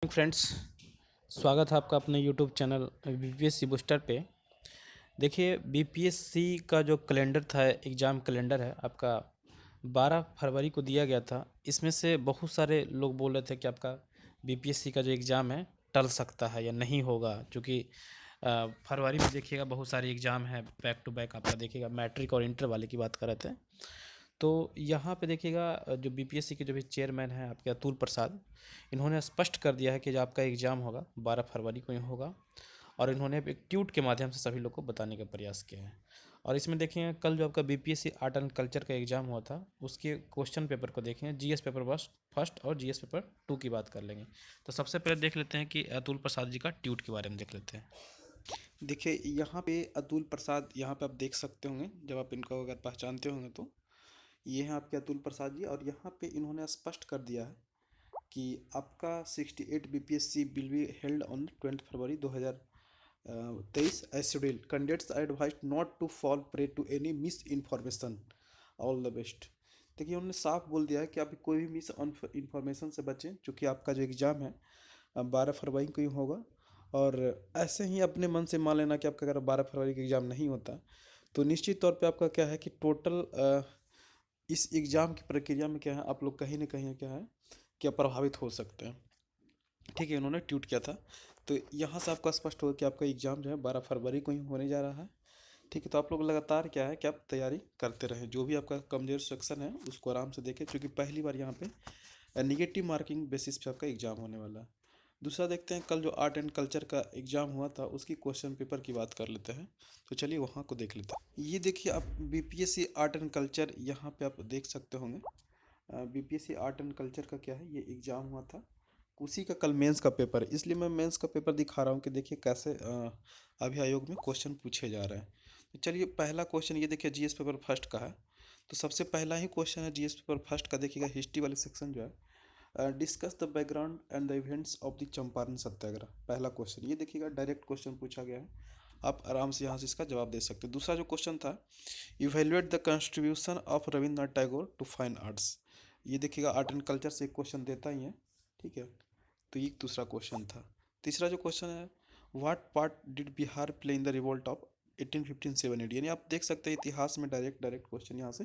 Friends, स्वागत है आपका अपने यूट्यूब चैनल बीपीएससी बूस्टर पे। देखिए, बीपीएससी का जो कैलेंडर था, एग्ज़ाम कैलेंडर है आपका, 12 फरवरी को दिया गया था। इसमें से बहुत सारे लोग बोल रहे थे कि आपका बीपीएससी का जो एग्ज़ाम है टल सकता है या नहीं होगा, क्योंकि फरवरी में देखिएगा बहुत सारे एग्ज़ाम हैं बैक टू बैक। आपका देखिएगा मैट्रिक और इंटर वाले की बात कर रहे थे। तो यहाँ पे देखिएगा जो बीपीएससी के जो भी चेयरमैन हैं आपके अतुल प्रसाद, इन्होंने स्पष्ट कर दिया है कि जो आपका एग्ज़ाम होगा 12 फरवरी को ही होगा। और इन्होंने एक ट्वीट के माध्यम से सभी लोग को बताने का प्रयास किया है। और इसमें देखेंगे कल जो आपका बीपीएससी आर्ट एंड कल्चर का एग्ज़ाम हुआ था, उसके क्वेश्चन पेपर को देखेंगे। जीएस पेपर बस फर्स्ट और जीएस पेपर 2 की बात कर लेंगे। तो सबसे पहले देख लेते हैं कि अतुल प्रसाद जी का ट्वीट के बारे में देख लेते हैं। देखिए यहाँ पे अतुल प्रसाद, यहाँ पे आप देख सकते होंगे, जब आप इनको अगर पहचानते होंगे तो ये हैं आपके अतुल प्रसाद जी। और यहाँ पे इन्होंने स्पष्ट कर दिया है कि आपका 68 BPSC will be held on 20 February 2023 as schedule. Candidates are advised not to fall prey to any misinformation. All the best. देखिए उन्होंने साफ बोल दिया है कि आप कोई भी मिस इन्फॉर्मेशन से बचें, क्योंकि आपका जो एग्ज़ाम है 12 फरवरी को ही होगा। और ऐसे ही अपने मन से मान लेना कि आपका अगर 12 फरवरी का एग्ज़ाम नहीं होता तो निश्चित तौर पे आपका क्या है कि टोटल इस एग्ज़ाम की प्रक्रिया में क्या है, आप लोग कहीं ना कहीं क्या है क्या प्रभावित हो सकते हैं। ठीक है, उन्होंने ट्वीट किया था। तो यहाँ से आपका स्पष्ट होगा कि आपका एग्ज़ाम जो है 12 फरवरी को ही होने जा रहा है। ठीक है, तो आप लोग लगातार क्या है कि आप तैयारी करते रहें। जो भी आपका कमज़ोर सेक्शन है उसको आराम से देखें, क्योंकि पहली बार यहाँ पे निगेटिव मार्किंग बेसिस पे आपका एग्ज़ाम होने वाला है। दूसरा देखते हैं, कल जो आर्ट एंड कल्चर का एग्ज़ाम हुआ था उसकी क्वेश्चन पेपर की बात कर लेते हैं। तो चलिए वहाँ को देख लेते हैं। ये देखिए आप बीपीएससी आर्ट एंड कल्चर यहाँ पे आप देख सकते होंगे। बीपीएससी आर्ट एंड कल्चर का क्या है, ये एग्ज़ाम हुआ था। उसी का कल मेंस का पेपर है, इसलिए मैं मेंस का पेपर दिखा रहा हूँ कि देखिए कैसे अभी आयोग में क्वेश्चन पूछे जा रहे हैं। तो चलिए पहला क्वेश्चन ये देखिए जीएस पेपर फर्स्ट का है। तो सबसे पहला ही क्वेश्चन है जीएस पेपर फर्स्ट का, देखिएगा हिस्ट्री वाले सेक्शन जो है, discuss the background and the events of the Champaran Satyagraha. पहला क्वेश्चन ये देखिएगा, डायरेक्ट क्वेश्चन पूछा गया है। आप आराम से यहाँ से इसका जवाब दे सकते हैं। दूसरा जो क्वेश्चन था, evaluate the contribution of Rabindranath Tagore to fine arts. ये देखिएगा आर्ट एंड कल्चर से एक क्वेश्चन देता ही है। ठीक है, तो ये दूसरा क्वेश्चन था। तीसरा जो क्वेश्चन है, what part did Bihar play in the revolt of 1815-18 यानी आप देख सकते हैं इतिहास में डायरेक्ट डायरेक्ट क्वेश्चन यहाँ से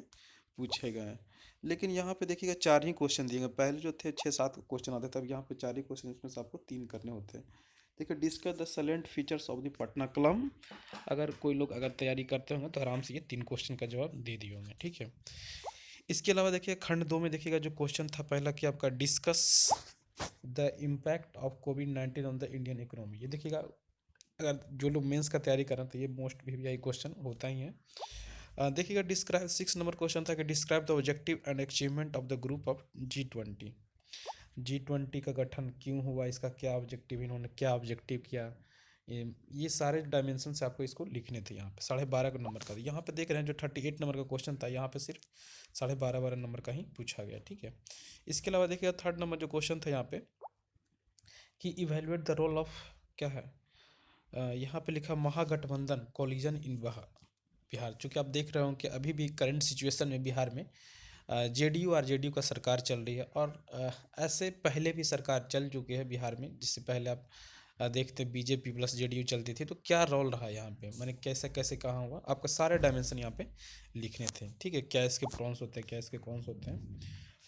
पूछे गए हैं। लेकिन यहाँ पे देखिएगा 4 ही क्वेश्चन दिए गए, पहले जो थे 6-7 क्वेश्चन आते थे, अब यहाँ पे 4 ही क्वेश्चन, इसमें से आपको 3 करने होते हैं। देखिए discuss the salient features of the Patna Kalam. अगर कोई लोग अगर तैयारी करते होंगे तो आराम से ये 3 क्वेश्चन का जवाब दे दिए होंगे। ठीक है, इसके अलावा देखिए खंड 2 में देखिएगा जो क्वेश्चन था पहला कि आपका discuss the impact of covid on the Indian economy. ये देखिएगा अगर जो लोग मेंस का तैयारी कर रहे हैं तो ये मोस्ट भी क्वेश्चन होता ही है। देखिएगा डिस्क्राइब 6 नंबर क्वेश्चन था कि describe the objective and achievement of the group of G20। G20 का गठन क्यों हुआ, इसका क्या ऑब्जेक्टिव, इन्होंने क्या ऑब्जेक्टिव किया, ये सारे डायमेंशन से आपको इसको लिखने थे। यहाँ पे 12.5 नंबर का, यहाँ पे देख रहे हैं जो 38 नंबर का क्वेश्चन था, यहाँ पे सिर्फ 12.5 नंबर का ही पूछा गया। ठीक है, इसके अलावा देखिएगा 3rd नंबर जो क्वेश्चन था यहाँ पे कि इवेलुएट द रोल ऑफ, क्या है यहाँ पे लिखा महागठबंधन कोलिजन इन बिहार। चूँकि आप देख रहे हो कि अभी भी करंट सिचुएशन में बिहार में जेडीयू आरजेडीयू का सरकार चल रही है। और ऐसे पहले भी सरकार चल चुकी है बिहार में, जिससे पहले आप देखते बीजेपी प्लस जेडीयू चलती थी। तो क्या रोल रहा यहाँ पे, मैंने कैसे कैसे कहाँ हुआ, आपका सारे डायमेंशन यहाँ पे लिखने थे। ठीक है, क्या इसके प्रॉन्स होते हैं, क्या इसके कॉन्स होते हैं।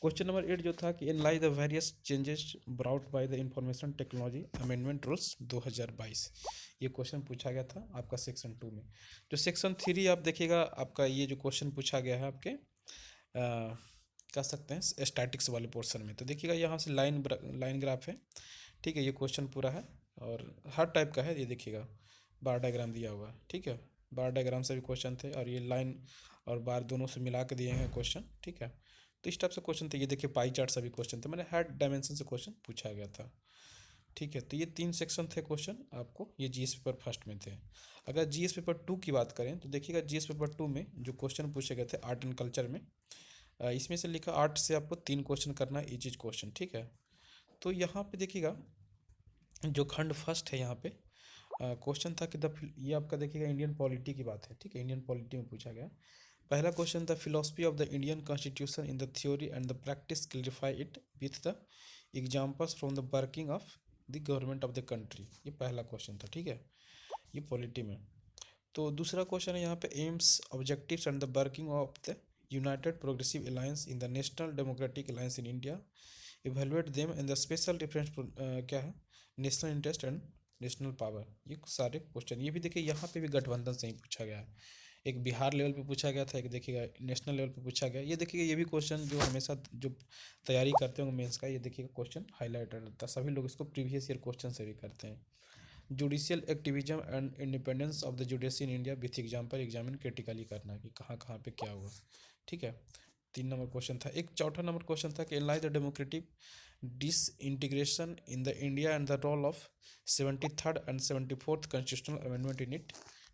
क्वेश्चन नंबर 8 जो था कि analyse the various changes brought by the information technology amendment rules 2022। ये क्वेश्चन पूछा गया था आपका सेक्शन 2 में। जो सेक्शन 3 आप देखिएगा, आपका ये जो क्वेश्चन पूछा गया है आपके कह सकते हैं स्टैटिक्स वाले पोर्शन में। तो देखिएगा यहाँ से लाइन ग्राफ है। ठीक है, ये क्वेश्चन पूरा है और हर टाइप का है। ये देखिएगा बार डायग्राम दिया हुआ है। ठीक है, बार डायग्राम से भी क्वेश्चन थे और ये लाइन और बार दोनों से मिला के दिए हैं क्वेश्चन। ठीक है, तो इस टाइप से क्वेश्चन थे। ये देखिए पाई चार्ट सभी क्वेश्चन थे, मैंने हर डायमेंशन से क्वेश्चन पूछा गया था। ठीक है, तो ये 3 सेक्शन थे क्वेश्चन आपको, ये जीएस पेपर फर्स्ट में थे। अगर जीएस पेपर 2 की बात करें तो देखिएगा जीएस पेपर 2 में जो क्वेश्चन पूछे गए थे आर्ट एंड कल्चर में, इसमें से लिखा आर्ट से आपको 3 क्वेश्चन करना है, इच क्वेश्चन। ठीक है, तो यहाँ पे देखिएगा जो खंड फर्स्ट है यहाँ पे क्वेश्चन था कि ये आपका देखिएगा इंडियन पॉलिटी की बात है। ठीक है, इंडियन पॉलिटी में पूछा गया। पहला क्वेश्चन था philosophy of the Indian constitution in the theory and the practice clarify it with the examples from the working of the government of the country, ये पहला क्वेश्चन था, ठीक है, ये पॉलिटी में। तो दूसरा क्वेश्चन है यहाँ पे, AIIMS objectives and the working of the United progressive alliance in the national democratic alliance in India, evaluate them and the special difference क्या है, national interest and national power. ये सारे क्वेश्चन, ये भी देखिए यहाँ पे भी गठबंधन से ही पूछा गया है। एक बिहार लेवल पे पूछा गया था, एक देखिएगा नेशनल लेवल पे पूछा गया। ये देखिएगा ये भी क्वेश्चन जो हमेशा जो तैयारी करते होंगे मेंस का, ये देखिएगा क्वेश्चन हाईलाइटेड रहता है, सभी लोग इसको प्रीवियस ईयर क्वेश्चन से भी करते हैं। Judicial activism and independence of the judiciary in India with example examine critically करना कि कहाँ कहाँ पे क्या हुआ, ठीक है। 3 नंबर क्वेश्चन था। एक चौथा नंबर क्वेश्चन था कि analyse the democratic disintegration in the India and the role of 73rd and 74th constitutional amendment in it,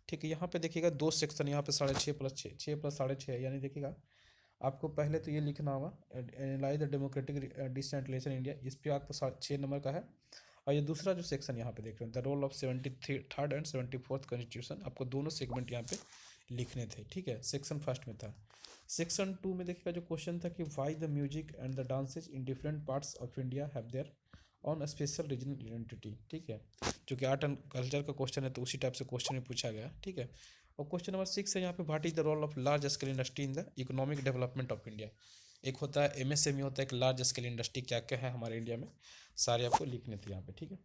ठीक है। यहाँ पे देखिएगा 2 सेक्शन, यहाँ पे 6.5 + 6, 6 + 6.5 है, यानी देखिएगा आपको पहले तो ये लिखना होगा analyse the democratic disintegration India, इस पे आपको 6 नंबर का है। और ये दूसरा जो सेक्शन यहाँ पे देख रहे हैं, the role of 73rd and 74th constitution, आपको दोनों सेगमेंट यहाँ पे लिखने थे, ठीक है। सेक्शन फर्स्ट में था। सेक्शन 2 में देखिएगा जो क्वेश्चन था कि why the music and the dances in different parts of India have their on special regional identity, ठीक है। जो कि आर्ट एंड कल्चर का क्वेश्चन है, तो उसी टाइप से क्वेश्चन में पूछा गया, ठीक है। और क्वेश्चन नंबर 6 है यहाँ पे, what is the role of large scale industry in the economic development of India. एक होता है एमएसएमई, होता है एक लार्ज स्केल इंडस्ट्री, क्या क्या है हमारे इंडिया में, सारे आपको लिखने थे यहाँ पे, ठीक है।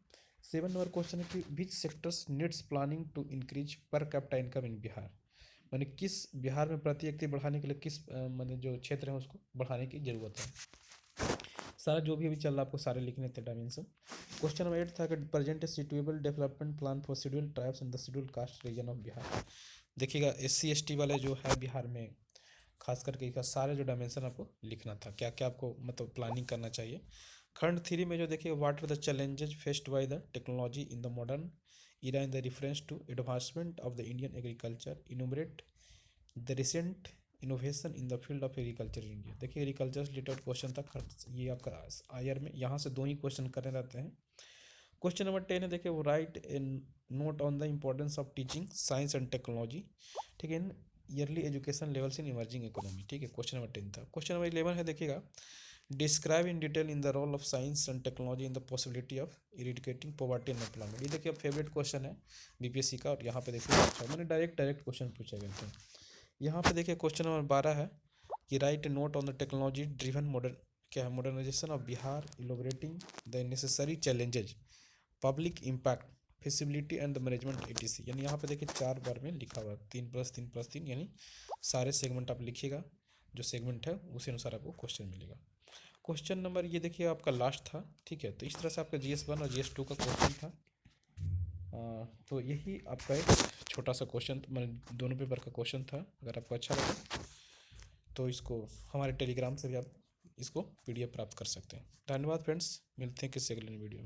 7 नंबर क्वेश्चन है कि which sectors needs planning to increase per capita income in Bihar, माने किस बिहार में प्रति व्यक्ति बढ़ाने के लिए किस माने जो क्षेत्र है उसको बढ़ाने की जरूरत है। सारा जो भी अभी चल रहा है आपको सारे लिखने थे डायमेंशन। क्वेश्चन नंबर 8 था कि present suitable development plan for scheduled tribes in the scheduled caste region of Bihar. देखिएगा SC ST वाले जो है बिहार में, खास करके इसका सारे जो डायमेंशन आपको लिखना था, क्या क्या आपको मतलब प्लानिंग करना चाहिए। खंड 3 में जो देखिएगा, what are the challenges faced by the technology in the modern era in the reference to advancement of the Indian agriculture, enumerate the recent innovation in the field of agriculture in India. देखिए agriculture से related question था, ये आपका आयर में यहाँ से 2 ही question करने रहते हैं। क्वेश्चन नंबर 10 है, देखिए वो write in note on the importance of teaching science and technology, ठीक है, in early education levels in emerging economy, ठीक है। क्वेश्चन नंबर 10 था। क्वेश्चन नंबर 11 है, देखिएगा describe in detail in the role of science and technology in the possibility of eradicating poverty and employment. ये देखिए favourite question है BPSC का, और यहाँ पे देखिए अच्छा मैंने डायरेक्ट क्वेश्चन पूछे गए थे। यहाँ पे देखिए क्वेश्चन नंबर 12 है कि write note on the technology driven modern क्या है modernisation of Bihar, elaborating the necessary challenges, public impact, feasibility and the management ETC। यानी यहाँ पे देखिए 4 बार में लिखा हुआ है, 3+3+3, यानी सारे सेगमेंट आप लिखिएगा, जो सेगमेंट है उसी अनुसार आपको क्वेश्चन मिलेगा। क्वेश्चन नंबर ये देखिए आपका लास्ट था, ठीक है। तो इस तरह से आपका GS1 और GS2 का क्वेश्चन था। तो यही आपका एक छोटा सा क्वेश्चन, मैंने दोनों पेपर का क्वेश्चन था। अगर आपको अच्छा लगा तो इसको हमारे टेलीग्राम से भी आप इसको PDF प्राप्त कर सकते हैं। धन्यवाद फ्रेंड्स, मिलते हैं किसी अगले वीडियो में।